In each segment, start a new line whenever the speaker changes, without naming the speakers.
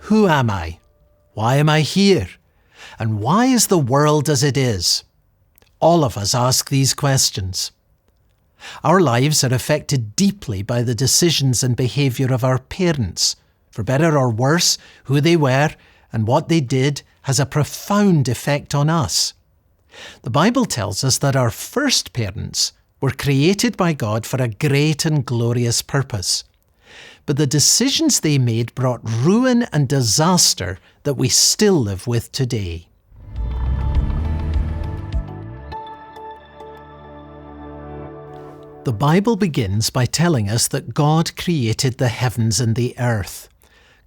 Who am I? Why am I here? And why is the world as it is? All of us ask these questions. Our lives are affected deeply by the decisions and behaviour of our parents. For better or worse, who they were and what they did has a profound effect on us. The Bible tells us that our first parents were created by God for a great and glorious purpose. But the decisions they made brought ruin and disaster that we still live with today. The Bible begins by telling us that God created the heavens and the earth.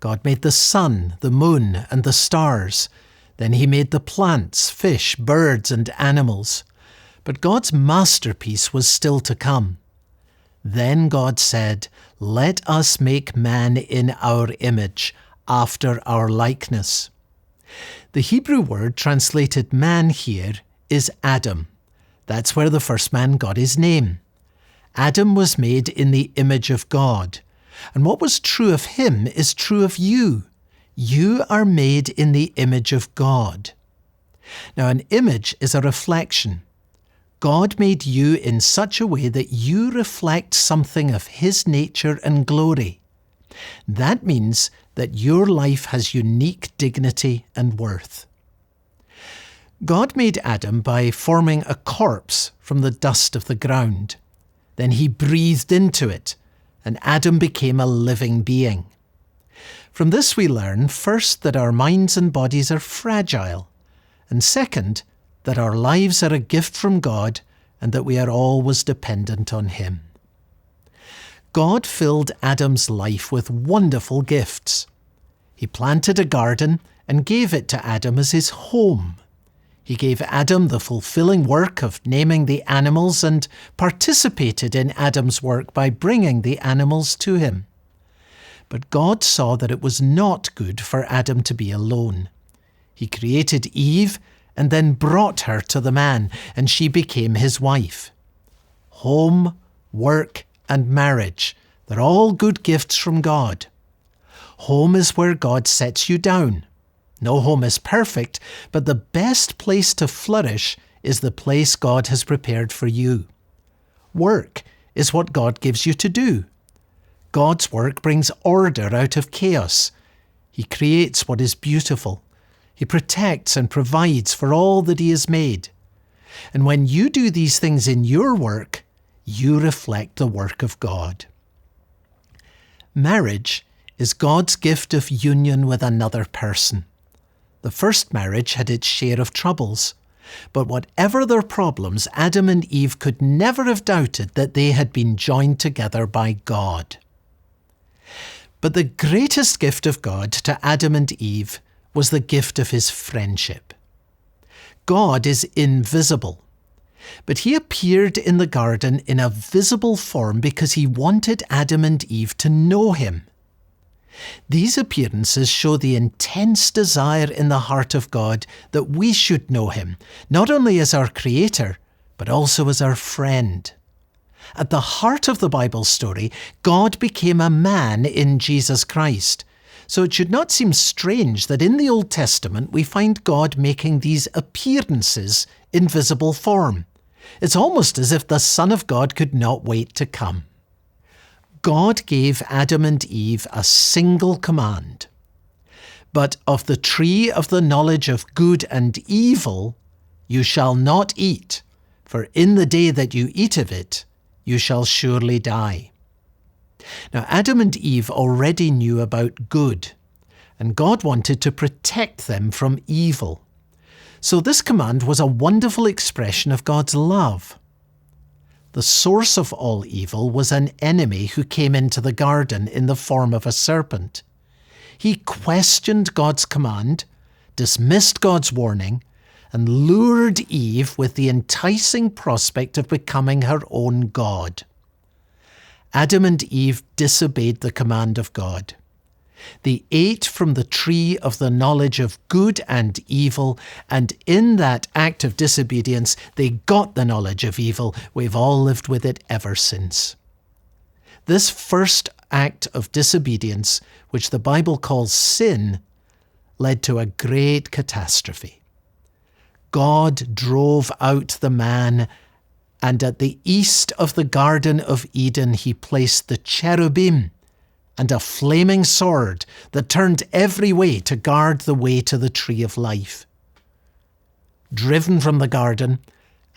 God made the sun, the moon, and the stars. Then he made the plants, fish, birds, and animals. But God's masterpiece was still to come. Then God said, "Let us make man in our image, after our likeness." The Hebrew word translated man here is Adam. That's where the first man got his name. Adam was made in the image of God. And what was true of him is true of you. You are made in the image of God. Now, an image is a reflection. God made you in such a way that you reflect something of his nature and glory. That means that your life has unique dignity and worth. God made Adam by forming a corpse from the dust of the ground. Then he breathed into it, and Adam became a living being. From this we learn, first, that our minds and bodies are fragile, and second, that our lives are a gift from God and that we are always dependent on him. God filled Adam's life with wonderful gifts. He planted a garden and gave it to Adam as his home. He gave Adam the fulfilling work of naming the animals and participated in Adam's work by bringing the animals to him. But God saw that it was not good for Adam to be alone. He created Eve and then brought her to the man, and she became his wife. Home, work, and marriage, they're all good gifts from God. Home is where God sets you down. No home is perfect, but the best place to flourish is the place God has prepared for you. Work is what God gives you to do. God's work brings order out of chaos. He creates what is beautiful. He protects and provides for all that he has made. And when you do these things in your work, you reflect the work of God. Marriage is God's gift of union with another person. The first marriage had its share of troubles, but whatever their problems, Adam and Eve could never have doubted that they had been joined together by God. But the greatest gift of God to Adam and Eve was the gift of his friendship. God is invisible, but he appeared in the garden in a visible form because he wanted Adam and Eve to know him. These appearances show the intense desire in the heart of God that we should know him, not only as our Creator, but also as our friend. At the heart of the Bible story, God became a man in Jesus Christ. So it should not seem strange that in the Old Testament we find God making these appearances in visible form. It's almost as if the Son of God could not wait to come. God gave Adam and Eve a single command. But of the tree of the knowledge of good and evil you shall not eat, for in the day that you eat of it, you shall surely die. Now, Adam and Eve already knew about good, and God wanted to protect them from evil. So this command was a wonderful expression of God's love. The source of all evil was an enemy who came into the garden in the form of a serpent. He questioned God's command, dismissed God's warning, and lured Eve with the enticing prospect of becoming her own God. Adam and Eve disobeyed the command of God. They ate from the tree of the knowledge of good and evil, and in that act of disobedience, they got the knowledge of evil. We've all lived with it ever since. This first act of disobedience, which the Bible calls sin, led to a great catastrophe. God drove out the man, and at the east of the Garden of Eden he placed the cherubim and a flaming sword that turned every way to guard the way to the tree of life. Driven from the garden,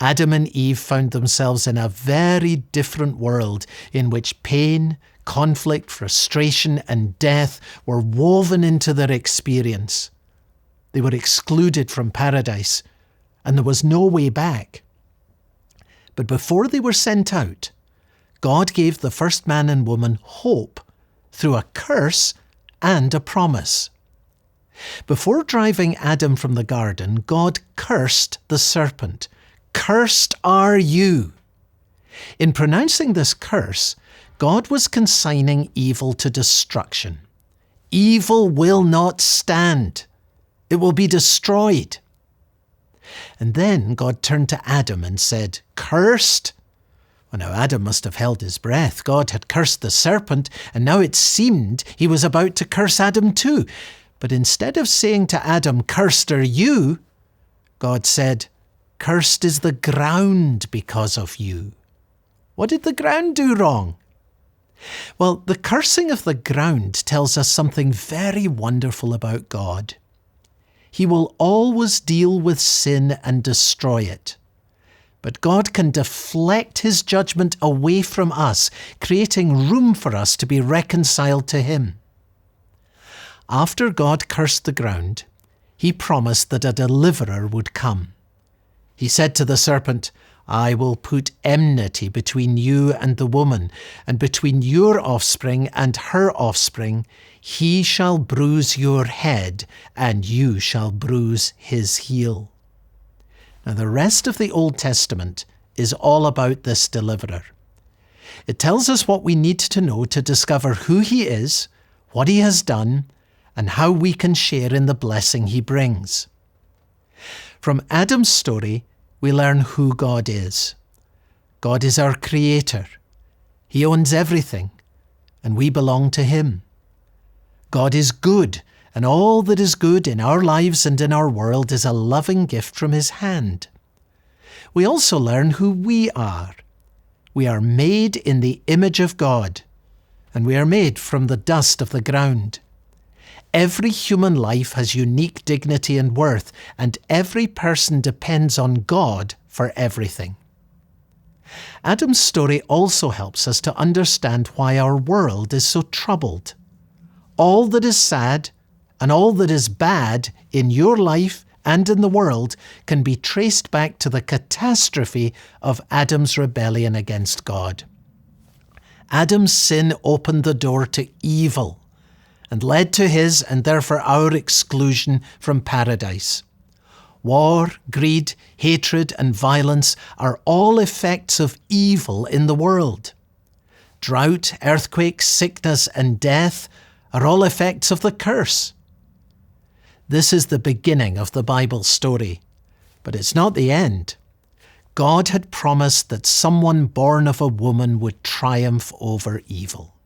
Adam and Eve found themselves in a very different world in which pain, conflict, frustration, and death were woven into their experience. They were excluded from paradise, and there was no way back. But before they were sent out, God gave the first man and woman hope through a curse and a promise. Before driving Adam from the garden, God cursed the serpent. Cursed are you. In pronouncing this curse, God was consigning evil to destruction. Evil will not stand. It will be destroyed. And then God turned to Adam and said, "Cursed?" Well, now Adam must have held his breath. God had cursed the serpent, and now it seemed he was about to curse Adam too. But instead of saying to Adam, "Cursed are you," God said, "Cursed is the ground because of you." What did the ground do wrong? Well, the cursing of the ground tells us something very wonderful about God. He will always deal with sin and destroy it. But God can deflect his judgment away from us, creating room for us to be reconciled to him. After God cursed the ground, he promised that a deliverer would come. He said to the serpent, "I will put enmity between you and the woman, and between your offspring and her offspring. He shall bruise your head, and you shall bruise his heel." Now, the rest of the Old Testament is all about this deliverer. It tells us what we need to know to discover who he is, what he has done, and how we can share in the blessing he brings. From Adam's story, we learn who God is. God is our creator. He owns everything, and we belong to him. God is good, and all that is good in our lives and in our world is a loving gift from his hand. We also learn who we are. We are made in the image of God, and we are made from the dust of the ground. Every human life has unique dignity and worth, and every person depends on God for everything. Adam's story also helps us to understand why our world is so troubled. All that is sad and all that is bad in your life and in the world can be traced back to the catastrophe of Adam's rebellion against God. Adam's sin opened the door to evil and led to his and therefore our exclusion from paradise. War, greed, hatred, and violence are all effects of evil in the world. Drought, earthquakes, sickness, and death are all effects of the curse. This is the beginning of the Bible story, but it's not the end. God had promised that someone born of a woman would triumph over evil.